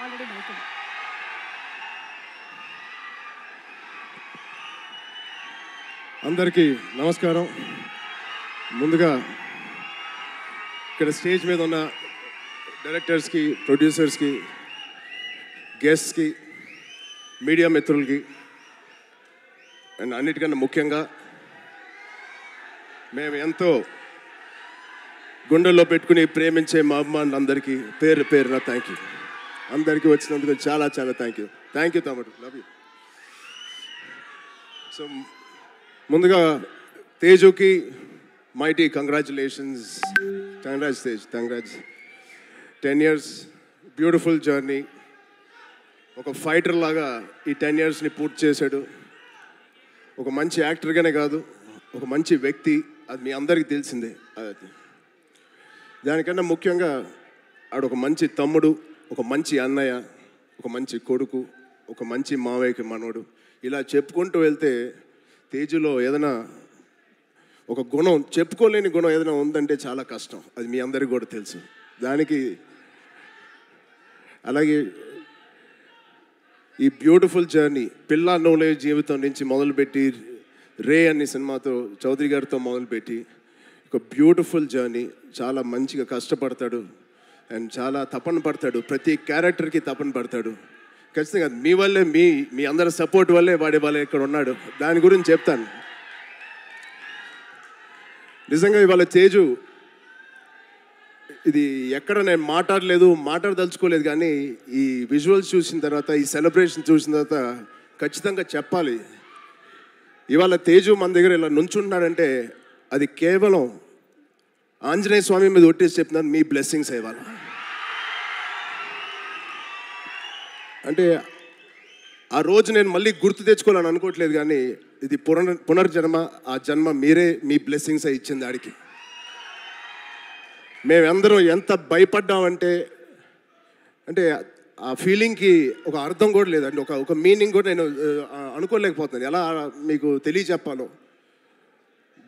Already నవ్వుతుంది. అందరికీ నమస్కారం. ముందుగా ఇక్కడ స్టేజ్ మీద ఉన్న డైరెక్టర్స్కి, ప్రొడ్యూసర్స్కి, గెస్ట్స్కి, మీడియా మిత్రులకి అండ్ అన్నిటికన్నా ముఖ్యంగా మేము ఎంతో గుండెల్లో పెట్టుకుని ప్రేమించే మా అభిమానులందరికీ పేరు పేరున థ్యాంక్ యూ. అందరికీ వచ్చినందుకు చాలా చాలా థ్యాంక్ యూ తమ్ముడు, లవ్ యూ. సో ముందుగా తేజుకి mighty congratulations. Tej, congrats. 10 years beautiful journey. ఒక ఫైటర్ లాగా ఈ 10 yearsని పూర్తి చేశాడు. ఒక మంచి యాక్టర్గానే కాదు, ఒక మంచి వ్యక్తి, అది మీ అందరికీ తెలిసిందే. దానికన్నా ముఖ్యంగా ఆడొక మంచి తమ్ముడు, ఒక మంచి అన్నయ్య, ఒక మంచి కొడుకు, ఒక మంచి మావయ్యకి మనవడు. ఇలా చెప్పుకుంటూ వెళ్తే తేజులో ఏదైనా ఒక గుణం, చెప్పుకోలేని గుణం ఏదైనా ఉందంటే చాలా కష్టం. అది మీ అందరికీ కూడా తెలుసు. దానికి అలాగే ఈ బ్యూటిఫుల్ జర్నీ పిల్ల నోలే జీవితం నుంచి మొదలుపెట్టి రే అనే సినిమాతో చౌదరి గారితో మొదలుపెట్టి ఒక బ్యూటిఫుల్ జర్నీ. చాలా మంచిగా కష్టపడతాడు అండ్ చాలా తపన పడతాడు. ప్రతి క్యారెక్టర్కి తపన పడతాడు. ఖచ్చితంగా మీ వల్లే, మీ అందరి సపోర్ట్ వల్లే వాడి వాళ్ళే ఇక్కడ ఉన్నాడు. దాని గురించి చెప్తాను. నిజంగా ఇవాళ తేజు ఇది ఎక్కడ నేను మాట్లాడదలుచుకోలేదు, కానీ ఈ విజువల్స్ చూసిన తర్వాత, ఈ సెలబ్రేషన్ చూసిన తర్వాత ఖచ్చితంగా చెప్పాలి. ఇవాళ తేజు మన దగ్గర ఇలా నుంచుంటున్నాడంటే అది కేవలం ఆంజనేయ స్వామి మీద ఒట్టేసి చెప్తున్నాను, మీ బ్లెస్సింగ్స్ ఇవాళ. అంటే ఆ రోజు నేను మళ్ళీ గుర్తు తెచ్చుకోవాలని అనుకోవట్లేదు, కానీ ఇది పునర్జన్మ. ఆ జన్మ మీరే, మీ బ్లెస్సింగ్స్ ఇచ్చింది ఆడికి. మేమందరం ఎంత భయపడ్డామంటే, అంటే ఆ ఫీలింగ్కి ఒక అర్థం కూడా లేదండి, ఒక మీనింగ్ కూడా నేను అనుకోలేకపోతున్నాను. ఎలా మీకు తెలియచెప్పాలో.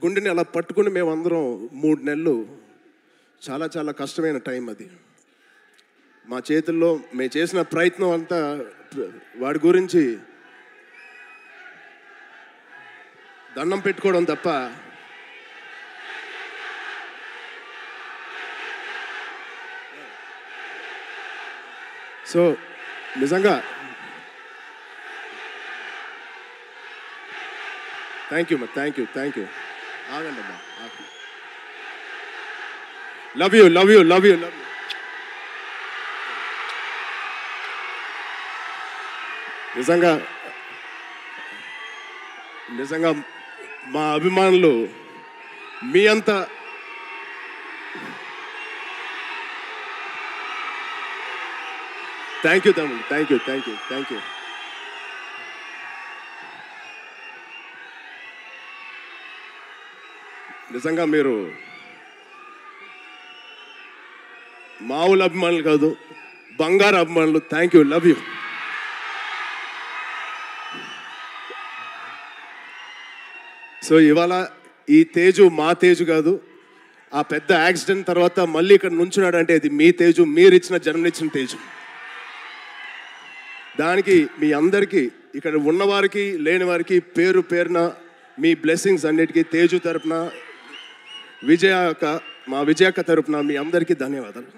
గుండెని అలా పట్టుకుని మేమందరం 3 నెలలు చాలా చాలా కష్టమైన టైం అది. మా చేతుల్లో మేము చేసిన ప్రయత్నం అంతా వాడి గురించి దండం పెట్టుకోవడం తప్ప సో నిజంగా థ్యాంక్ యూ. ఆగండి అమ్మా. Love you. నిజంగా మా అభిమానులు మీ అంతా థ్యాంక్ యూ తమ్ముడు, థ్యాంక్ యూ. నిజంగా మీరు మామూలు అభిమానులు కాదు, బంగారు అభిమానులు. Thank you, love you. So ఇవాళ ఈ తేజు మా తేజు కాదు. ఆ పెద్ద యాక్సిడెంట్ తర్వాత మళ్ళీ ఇక్కడ నుంచున్నాడు అంటే అది మీ తేజు, మీరు ఇచ్చిన జన్మనిచ్చిన తేజు. దానికి మీ అందరికీ, ఇక్కడ ఉన్నవారికి లేని వారికి పేరు పేరున మీ బ్లెస్సింగ్స్ అన్నిటికీ తేజు తరపున, మా విజయక్క తరపున మీ అందరికీ ధన్యవాదాలు.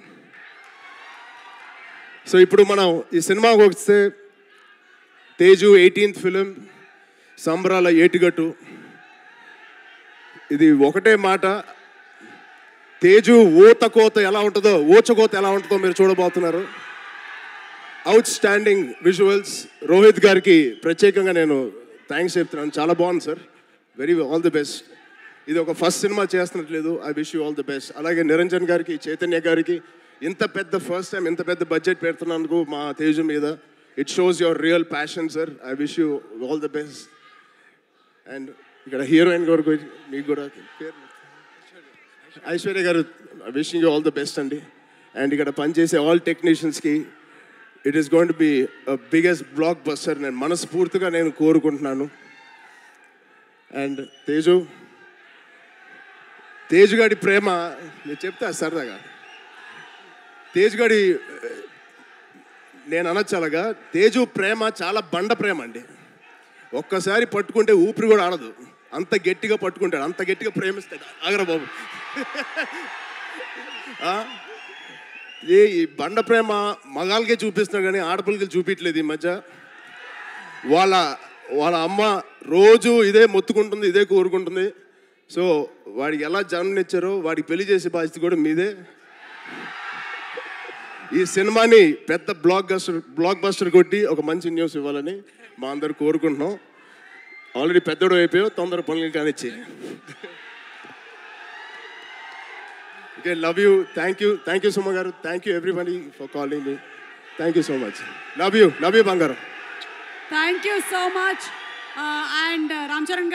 సో ఇప్పుడు మనం ఈ సినిమాకి వస్తే తేజు 18th ఫిలిం, సంబరాల ఏటిగట్టు. ఇది ఒకటే మాట, తేజు ఊచకోత ఎలా ఉంటుందో మీరు చూడబోతున్నారు. Out standing visuals. రోహిత్ గారికి ప్రత్యేకంగా నేను థ్యాంక్స్ చెప్తున్నాను. చాలా బాగుంది సార్, ఆల్ ది బెస్ట్. ఇది ఒక ఫస్ట్ సినిమా చేస్తున్నట్లేదు. I wish you all the best. అలాగే నిరంజన్ గారికి, చైతన్య గారికి ఫస్ట్ టైం ఇంత పెద్ద బడ్జెట్ పెడుతున్నందుకు మా తేజు మీద. It shows your real passion sir. I wish you all the best. And ఇక్కడ హీరోయిన్ గారు మీకు కూడా ఐశ్వర్య గారు, wishing you all the best అండి. అండ్ ఇక్కడ పనిచేసే ఆల్ టెక్నీషియన్స్కి it is going to be biggest blockbuster నేను మనస్ఫూర్తిగా కోరుకుంటున్నాను. అండ్ తేజు గారి ప్రేమ నేను చెప్తా సరదాగా. తేజు గారి నేను అనొచ్చు అలాగా, తేజు ప్రేమ చాలా బండ ప్రేమ అండి. ఒక్కసారి పట్టుకుంటే ఊపిరి కూడా ఆడదు, అంత గట్టిగా పట్టుకుంటాడు, అంత గట్టిగా ప్రేమిస్తాడు. ఆగరా బాబు. ఈ బండ ప్రేమ మగాళ్ళకే చూపిస్తున్నాడు కానీ ఆడపిల్లకి చూపించలేదు ఈ మధ్య. వాళ్ళ అమ్మ రోజు ఇదే మొత్తుకుంటుంది, ఇదే కోరుకుంటుంది. సో వాడికి ఎలా జన్మనిచ్చారో వాడికి పెళ్లి చేసే బాధ్యత కూడా మీదే. ఈ సినిమాని పెద్ద బ్లాక్ బస్టర్ కొట్టి ఒక మంచి న్యూస్ ఇవ్వాలని మా అందరు కోరుకుంటున్నాం. ఆల్రెడీ పెద్దోడు అయిపోయావు, తొందర పనులు కానిచ్చి. Okay, love you. Thank you Suma గారు. Thank you everybody for calling me. Thank you so much. Love you బంగారం. Thank you so much. And Ram Charan